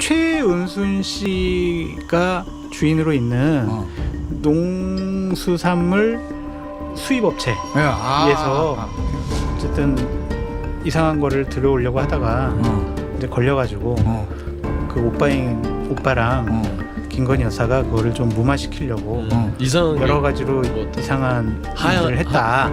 최은순 씨가 주인으로 있는 농수산물 수입업체에서 어쨌든 이상한 거를 들어오려고 하다가 이제 걸려가지고 그 오빠랑 김건희 여사가 그거를 좀 무마시키려고 여러 가지로 이상한 일을 했다.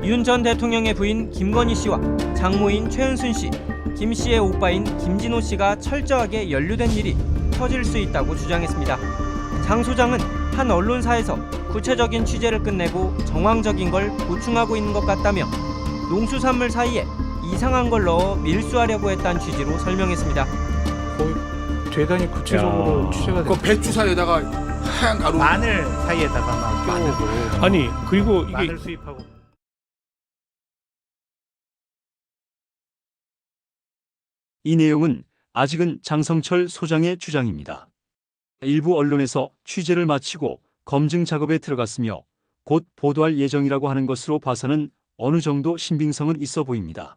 윤 전 대통령의 부인 김건희 씨와 장모인 최은순 씨, 김 씨의 오빠인 김진호 씨가 철저하게 연루된 일이 터질 수 있다고 주장했습니다. 장 소장은 한 언론사에서 구체적인 취재를 끝내고 정황적인 걸 보충하고 있는 것 같다며 농수산물 사이에 이상한 걸 넣어 밀수하려고 했다는 취지로 설명했습니다. 대단히 구체적으로 취재가 그 배추 사이에다가 하얀 가루 마늘 사이에다가 막 껴오고 아니 그리고 이게 마늘 수입하고 이 내용은 아직은 장성철 소장의 주장입니다. 일부 언론에서 취재를 마치고 검증 작업에 들어갔으며 곧 보도할 예정이라고 하는 것으로 봐서는 어느 정도 신빙성은 있어 보입니다.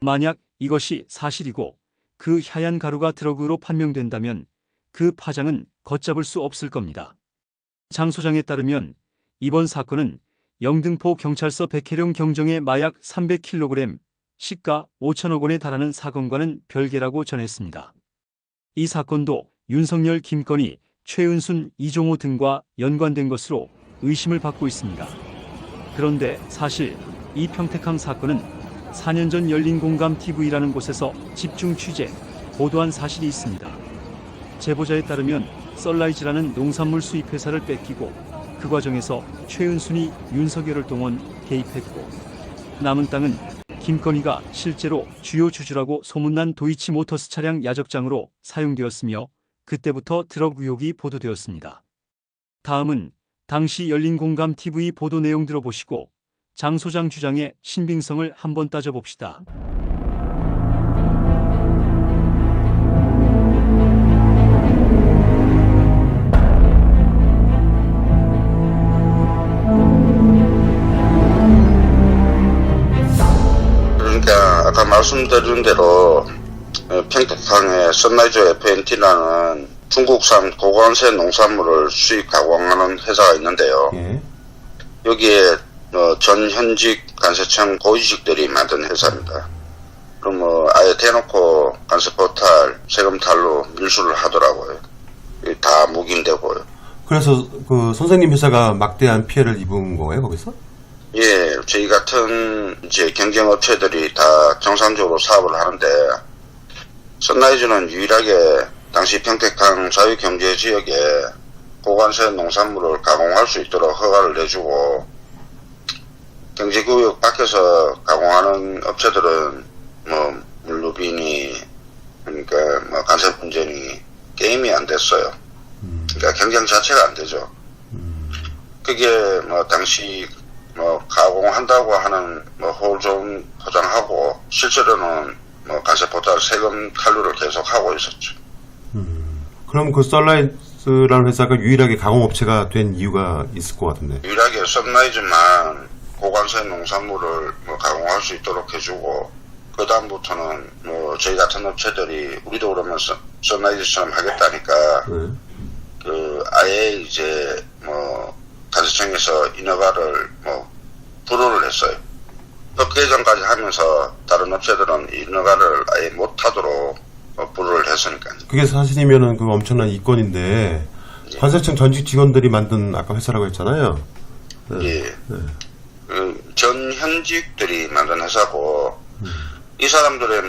만약 이것이 사실이고 그 하얀 가루가 드러그로 판명된다면 그 파장은 걷잡을 수 없을 겁니다. 장 소장에 따르면 이번 사건은 영등포 경찰서 백혜령 경정의 마약 300kg, 시가 5천억 원에 달하는 사건과는 별개라고 전했습니다. 이 사건도 윤석열, 김건희, 최은순, 이종호 등과 연관된 것으로 의심을 받고 있습니다. 그런데 사실 이 평택항 사건은 4년 전 열린공감TV라는 곳에서 집중 취재, 보도한 사실이 있습니다. 제보자에 따르면 썰라이즈라는 농산물 수입회사를 뺏기고 그 과정에서 최은순이 윤석열을 동원 개입했고 남은 땅은 김건희가 실제로 주요 주주라고 소문난 도이치모터스 차량 야적장으로 사용되었으며 그때부터 트럭 의혹이 보도되었습니다. 다음은 당시 열린공감TV 보도 내용 들어보시고 장 소장 주장의 신빙성을 한번 따져봅시다. 그러니까 아까 말씀드린 대로 평택항의 선라이즈 FNT라는 중국산 고관세 농산물을 수입 가공하는 회사가 있는데요. 여기에 전현직 관세청 고위직들이 만든 회사입니다. 그럼 아예 대놓고 관세 포탈, 세금 탈루, 밀수를 하더라고요. 다 묵인되고요. 그래서 그 선생님 회사가 막대한 피해를 입은 거예요, 거기서? 예, 저희 같은 이제 경쟁업체들이 다 정상적으로 사업을 하는데 선라이즈는 유일하게 당시 평택항 자유경제지역에 고관세 농산물을 가공할 수 있도록 허가를 내주고 경제구역 밖에서 가공하는 업체들은 물류비니 그러니까 관세 문제니 게임이 안 됐어요. 그러니까 경쟁 자체가 안 되죠. 그게 당시 가공한다고 하는 호좀 포장하고 실제로는 관세 포탈 세금 탈루를 계속 하고 있었죠. 그럼 그 썰라이즈라는 회사가 유일하게 가공업체가 된 이유가 있을 것 같은데. 유일하게 선라이즈만 고관세 농산물을 가공할 수 있도록 해주고 그 다음부터는 저희 같은 업체들이 우리도 그러면 선라이즈처럼 하겠다니까 그 아예 이제 관세청에서 인허가를 불허를 했어요. 법 개정까지 하면서 다른 업체들은 인허가를 아예 못하도록 불허를 했으니까요. 그게 사실이면은 그 엄청난 이권인데 예. 관세청 전직 직원들이 만든 아까 회사라고 했잖아요. 예. 전 현직들이 만든 회사고 이 사람들의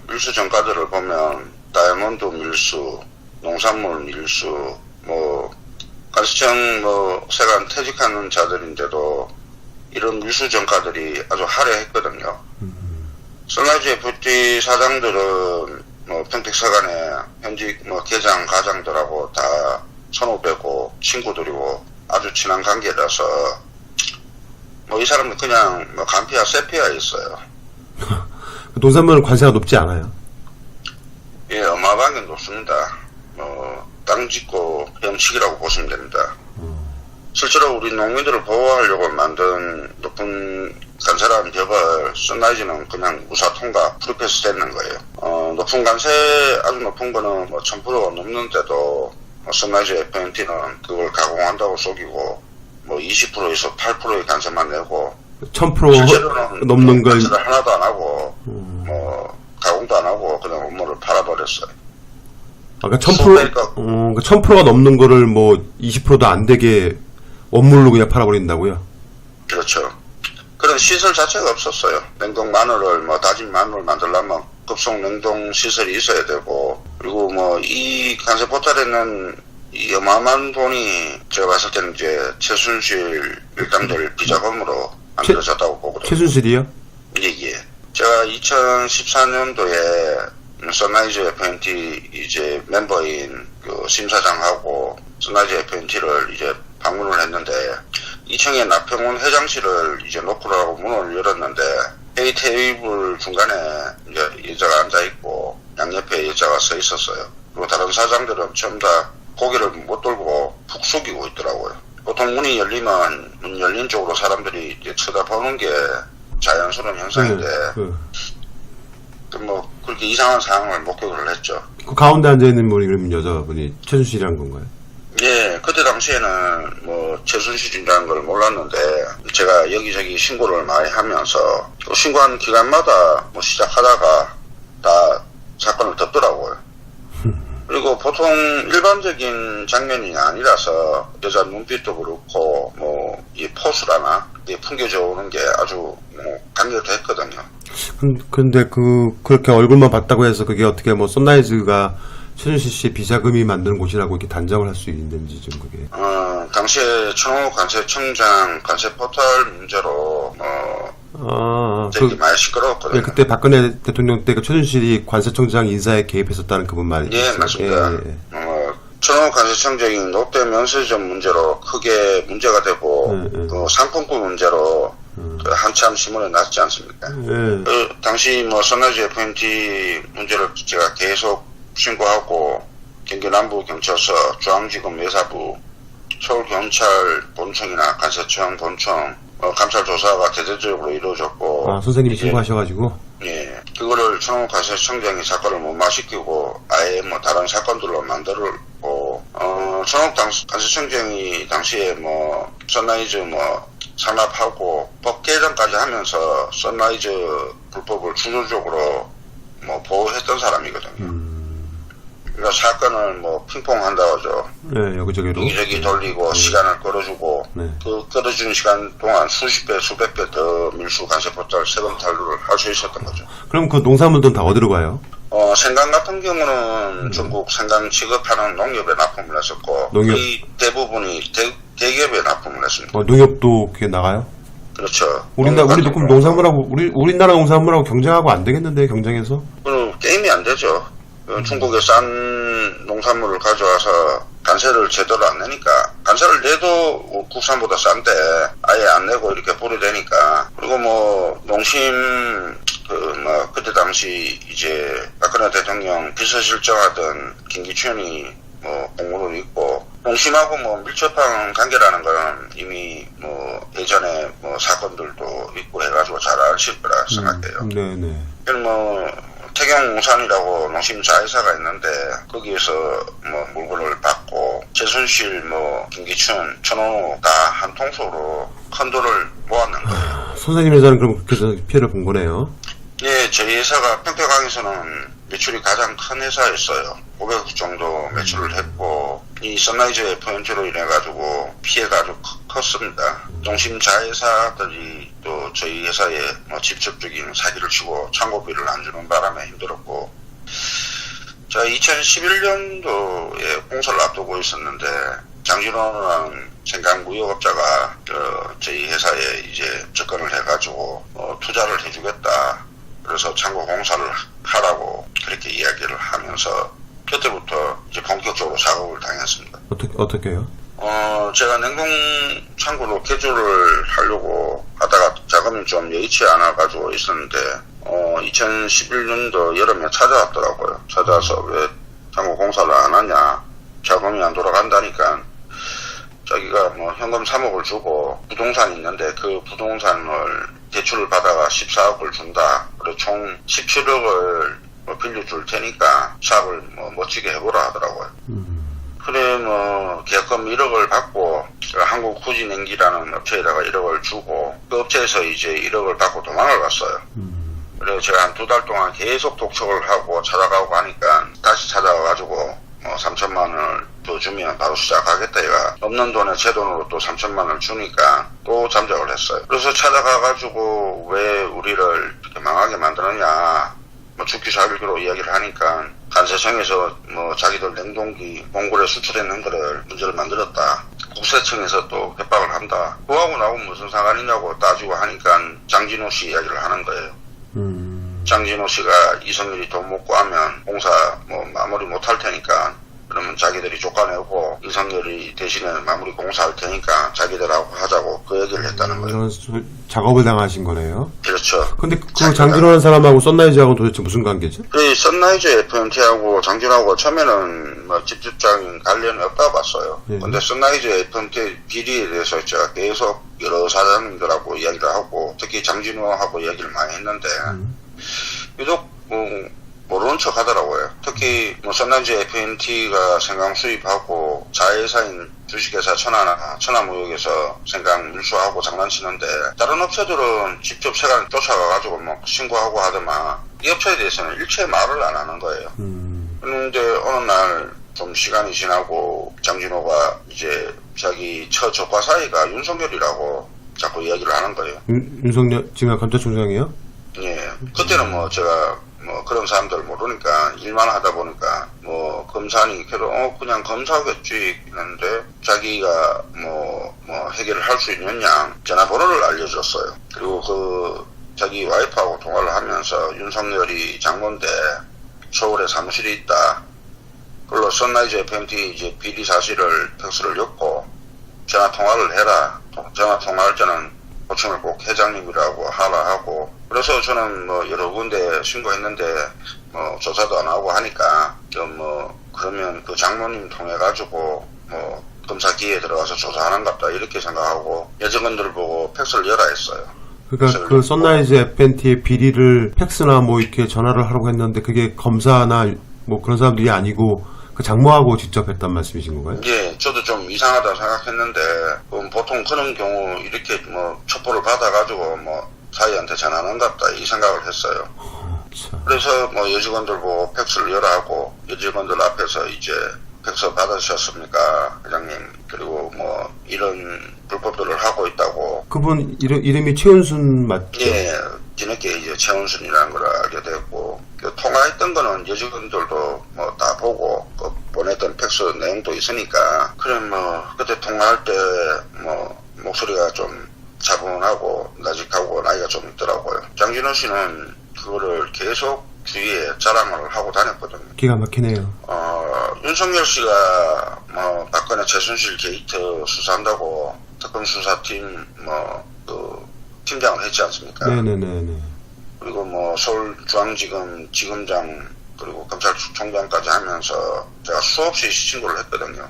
밀수 전과들을 보면 다이아몬드 밀수, 농산물 밀수, 관세청 세관 퇴직하는 자들인데도 이런 밀수 전과들이 아주 화려했거든요. 선라이즈 FT 사장들은 평택사관의 현직 계장 가장들하고 다 선후배고 친구들이고 아주 친한 관계라서 이 사람은 그냥 간피와 세피아 있어요. 농산물 관세가 높지 않아요? 예, 어마어마하게 높습니다. 땅 짓고 헤엄치기라고 보시면 됩니다. 실제로 우리 농민들을 보호하려고 만든 높은 간세라는 벽을 선라이즈는 그냥 무사 통과 프리패스 되는 거예요. 높은 관세, 아주 높은 거는 뭐 1000%가 넘는데도 선라이즈 FNT는 그걸 가공한다고 속이고 뭐 20%에서 8%의 관세만 내고 1000% 넘는 걸 관세를 하나도 안 하고 뭐 가공도 안 하고 그냥 업무를 팔아버렸어요. 아까 1000%가 넘는 거를 뭐 20%도 안 되게 원물로 그냥 팔아버린다고요? 그렇죠. 그런 시설 자체가 없었어요. 냉동 마늘을 뭐 다진 마늘을 만들려면 급속 냉동 시설이 있어야 되고, 그리고 뭐 이 관세 포탈에는 이 어마어마한 돈이 제가 봤을 때는 이제 최순실 일당들 비자금으로 만들어졌다고 보거든요. 최순실이요? 예. 제가 2014년도에 선라이즈 FNT 이제 멤버인 그 심사장하고 선라이즈 FNT를 이제 방문을 했는데 2층에 나평원 회장실을 이제 놓고라고 문을 열었는데 회의 테이블 중간에 이제 여자가 앉아 있고 양옆에 여자가 서 있었어요. 그리고 다른 사장들은 전부 다 고개를 못 들고 푹 숙이고 있더라고요. 보통 문이 열리면 문 열린 쪽으로 사람들이 이제 쳐다보는 게 자연스러운 현상인데 뭐 그렇게 이상한 상황을 목격을 했죠. 그 가운데 앉아 있는 분이 그러면 여자분이 최순실이란 건가요? 예, 그때 당시에는 뭐 최순실이라는 걸 몰랐는데 제가 여기저기 신고를 많이 하면서 또 신고한 기간마다 뭐 시작하다가 다 사건을 덮더라고요. 그리고 보통 일반적인 장면이 아니라서 여자 눈빛도 그렇고 뭐 이 포스라나 풍겨져 오는 게 아주 뭐 강렬했거든요. 근데 그렇게 얼굴만 봤다고 해서 그게 어떻게 뭐 선라이즈가 최순실 씨의 비자금이 만드는 곳이라고 이렇게 단정을 할 수 있는지 좀 그게. 당시에 천호 관세청장 관세 포털 문제로 되게 많이 시끄러웠거든요. 네, 그때 박근혜 대통령 때 그 최순실이 관세청장 인사에 개입했었다는 그분 말이죠. 예, 맞습니다. 천호 관세청장이 롯데 면세점 문제로 크게 문제가 되고 그 상품권 문제로 그 한참 신문에 났지 않습니까? 그 당시 뭐 선라이즈 FNT 문제를 제가 계속 신고하고 경기 남부경찰서, 중앙지검 여사부, 서울경찰 본청이나 관세청 본청 감찰 조사가 대대적으로 이루어졌고. 선생님이 신고하셔가지고. 예, 그거를 천호 관세청장이 사건을 무마시키고 아예 뭐 다른 사건들로 만들고 천호 관세청장이 당시에 뭐 선라이즈 뭐 상납하고 법 개정까지 하면서 선라이즈 불법을 주도적으로 뭐 보호했던 사람이거든요. 그러니까 사건을 뭐 핑퐁한다고 하죠. 네, 여기저기 돌리고 시간을 끌어주고 그 끌어주는 시간 동안 수십 배, 수백 배 더 밀수 관세 포탈 세금 탈루를 할 수 있었던 거죠. 그럼 그 농산물들은 다 어디로 가요? 생강 같은 경우는 전국 생강 취급하는 농협에 납품을 했었고 거의 대부분이 대기업에 납품을 했습니다. 농협도 그게 나가요? 그렇죠. 우리도 그럼 농산물하고 우리나라 농산물하고 경쟁하고 안 되겠는데 경쟁해서? 그럼 게임이 안 되죠. 중국에 싼 농산물을 가져와서 관세를 제대로 안 내니까 관세를 내도 국산보다 싼데 아예 안 내고 이렇게 뿌리대니까. 그리고 뭐 농심 그때 당시 이제 박근혜 대통령 비서실장하던 김기춘이 뭐 공무를 있고 농심하고 뭐 밀접한 관계라는 건 이미 뭐 예전에 뭐 사건들도 있고 해가지고 잘 아실 거라 생각해요. 네네. 그럼 뭐 태경농산이라고 농심 자회사가 있는데 거기에서 뭐 물건을 받고 최순실 뭐 김기춘 천원호 다 한 통속으로 큰 돈을 모았는 거예요. 선생님 회사는 그럼 그렇게 피해를 본 거네요? 예, 저희 회사가 평택항에서는 매출이 가장 큰 회사였어요. 500억 정도 매출을 했고 이 선라이즈 FNT로 인해가지고 피해가 아주 컸습니다. 농심 자회사들이 또 저희 회사에 뭐 직접적인 사기를 치고 창고비를 안 주는 바람에 힘들었고 제가 2011년도에 공사를 앞두고 있었는데 장진호라는 생강 무역업자가 저희 회사에 이제 접근을 해가지고 투자를 해주겠다. 그래서 창고 공사를 하라고 그렇게 이야기를 하면서 그때부터 이제 본격적으로 작업을 당했습니다. 어떻게요? 제가 냉동 창고로 개조를 하려고 하다가 자금이 좀 여의치 않아가지고 있었는데 2011년도 여름에 찾아왔더라고요. 찾아와서 왜 창고 공사를 안 하냐, 자금이 안 돌아간다니까 자기가 뭐 현금 3억을 주고 부동산이 있는데 그 부동산을 대출을 받아가 14억을 준다. 그리고 총 17억을 뭐 빌려줄 테니까 사업을 뭐 멋지게 해보라 하더라고요. 그래 뭐 계약금 1억을 받고 한국후진행기라는 업체에다가 1억을 주고 그 업체에서 이제 1억을 받고 도망을 갔어요. 그래서 제가 한 2달 동안 계속 독촉을 하고 찾아가고 하니까 다시 찾아와가지고 3천만 원을 더 주면 바로 시작하겠다. 얘가 없는 돈에 제 돈으로 또 3천만 원을 주니까 또 잠적을 했어요. 그래서 찾아가가지고 왜 우리를 이렇게 망하게 만드느냐, 뭐 죽기 살기로 이야기를 하니까 간세청에서 뭐 자기들 냉동기 몽골에 수출했는 거를 문제를 만들었다. 국세청에서 또 협박을 한다. 그거하고 나하고 무슨 상관이냐고 따지고 하니까 장진호 씨 이야기를 하는 거예요. 장진호 씨가 이성열이 돈 못 구하면 공사 뭐 마무리 못 할 테니까 그러면 자기들이 쫓아내고 이성열이 대신에 마무리 공사할 테니까 자기들하고 하자고 그 얘기를 했다는 거예요. 이런 작업을 당하신 거네요. 그렇죠. 근데 그 장진호라는 사람하고 썬라이즈하고 도대체 무슨 관계죠? 그 선라이즈 FMT하고 장진호하고 처음에는 뭐 직접적인 관련이 없다고 봤어요. 예. 근데 선라이즈 FMT 비리에 대해서 제가 계속 여러 사장님들하고 이야기를 하고 특히 장진호하고 이야기를 많이 했는데 유독 뭐 모르는 척 하더라고요. 특히 뭐 선라이즈 FMT가 생강 수입하고 자회사인 주식회사 천하무역에서 생강 밀수하고 장난치는데 다른 업체들은 직접 세관 쫓아가가지고 뭐 신고하고 하더만 이 업체에 대해서는 일체 말을 안 하는 거예요. 그런데 어느 날 좀 시간이 지나고 장진호가 이제 자기 처 적과 사이가 윤석열이라고 자꾸 이야기를 하는 거예요. 윤석열 지금 감찰총장이요? 예. 그때는 뭐 제가 뭐 그런 사람들 모르니까 일만 하다 보니까 뭐 검사니 그래도 그냥 검사겠지 했는데 자기가 뭐 해결을 할 수 있느냐 전화번호를 알려줬어요. 그리고 그 자기 와이프하고 통화를 하면서 윤석열이 장모인데 서울에 사무실이 있다. 그걸로 선라이즈 FMT 이제 비리 사실을 팩스를 엮고 전화 통화를 해라. 전화 통화할 때는 호칭을 꼭 회장님이라고 하라 하고 그래서 저는 뭐 여러 군데 신고했는데 뭐 조사도 안 하고 하니까 좀 뭐 그러면 그 장모님 통해 가지고 뭐 검사기에 들어가서 조사하는갑다 이렇게 생각하고 여직원들 보고 팩스를 열라 했어요. 그러니까 그 선라이즈 FNT의 비리를 팩스나 뭐 이렇게 전화를 하라고 했는데 그게 검사나 뭐 그런 사람들이 아니고 그 장모하고 직접 했단 말씀이신 건가요? 예, 저도 좀 이상하다 생각했는데 보통 그런 경우 이렇게 뭐 첩보를 받아가지고 뭐 사이한테 전하는갑다 이 생각을 했어요. 그래서 뭐 여직원들 보고 팩스를 열어 하고 여직원들 앞에서 이제 팩스 받으셨습니까 회장님 그리고 뭐 이런 불법들을 하고 있다고. 그분 이름이 최은순 맞죠? 예, 뒤늦게 이제 최은순이라는 걸 알게 됐고 그 통화했던 거는 여직원들도 뭐 다 보고 그 보냈던 팩스 내용도 있으니까 그럼 뭐 그때 통화할 때 뭐 목소리가 좀 차분하고 나직하고 나이가 좀 있더라고요. 장진호 씨는 그거를 계속 주위에 자랑을 하고 다녔거든요. 기가 막히네요. 윤석열 씨가 뭐 박근혜 최순실 게이트 수사한다고 특검 수사팀 그 팀장을 했지 않습니까? 네네네네. 그리고 뭐 서울중앙지검 지검장 그리고 검찰총장까지 하면서 제가 수없이 신고를 했거든요.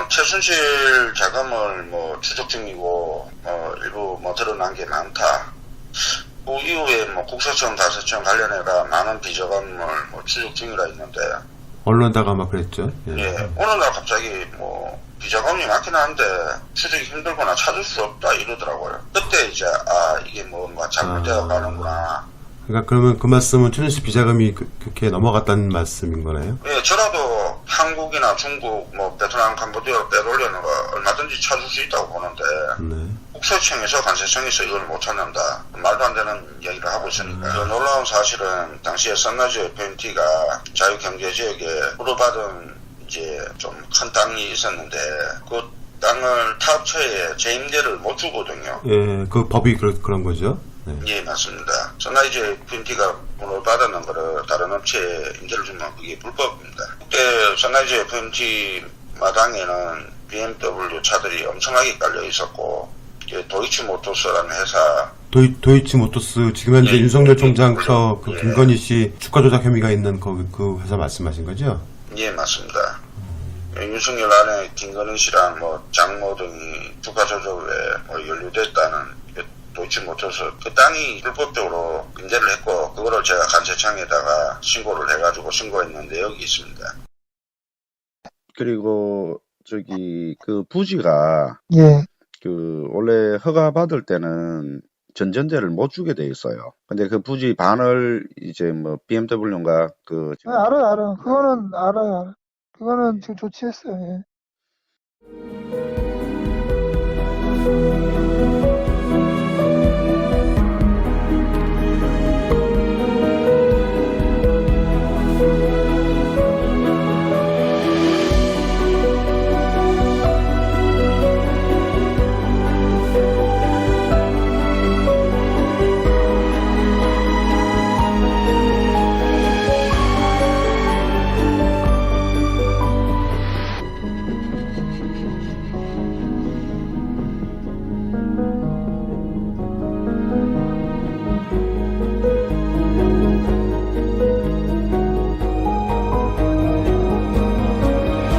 최순실 자금을 뭐 추적 중이고 일부 뭐 드러난 게 많다. 그 이후에 뭐 국세청, 다세청 관련해가 많은 비자금을 뭐 추적 중이라 했는데 언론다가 막 그랬죠. 예, 어느 날 갑자기 뭐 비자금이 많긴 한데 추적이 힘들거나 찾을 수 없다 이러더라고요. 그때 이제 이게 뭔가 잘못되어 가는구나. 그러니까 그러면 그 말씀은 최순실 비자금이 그렇게 넘어갔다는 말씀인 거네요? 예, 저라도 한국이나 중국, 뭐 베트남, 캄보디아 빼돌려는 거 얼마든지 찾을 수 있다고 보는데 국세청에서 간세청에서 이걸 못 찾는다. 말도 안 되는 이야기를 하고 있으니까. 그 놀라운 사실은 당시에 선라이즈 FMT가 자유경제지역에 부르받은 이제 좀 큰 땅이 있었는데 그 땅을 타업체에 재임대를 못 주거든요. 예, 그 법이 그런 거죠. 네. 예, 맞습니다. 선라이즈 FMT가 돈을 받았는 거를 다른 업체에 임대를 주면 그게 불법입니다. 그때 선라이즈 FMT 마당에는 BMW 차들이 엄청나게 깔려 있었고 도이치모터스라는 회사 도이치모터스 지금 현재 윤석열 총장 그 김건희 씨 주가 조작 혐의가 있는 그 회사 말씀하신 거죠? 예, 맞습니다. 윤석열 안에 김건희 씨랑 뭐 장모 등이 주가 조작에 뭐 연루됐다는 도이치모터스 그 땅이 불법적으로 임대를 했고 그거를 제가 관세청에다가 신고를 해가지고 신고했는 내역이 있습니다. 그리고 저기 그 부지가 예. 그 원래 허가 받을 때는 전전제를 못 주게 돼 있어요. 근데 그 부지 반을 이제 뭐 BMW인가 그 지금 알아. 그거는 알아요. 그거는 지금 조치했어요. 예.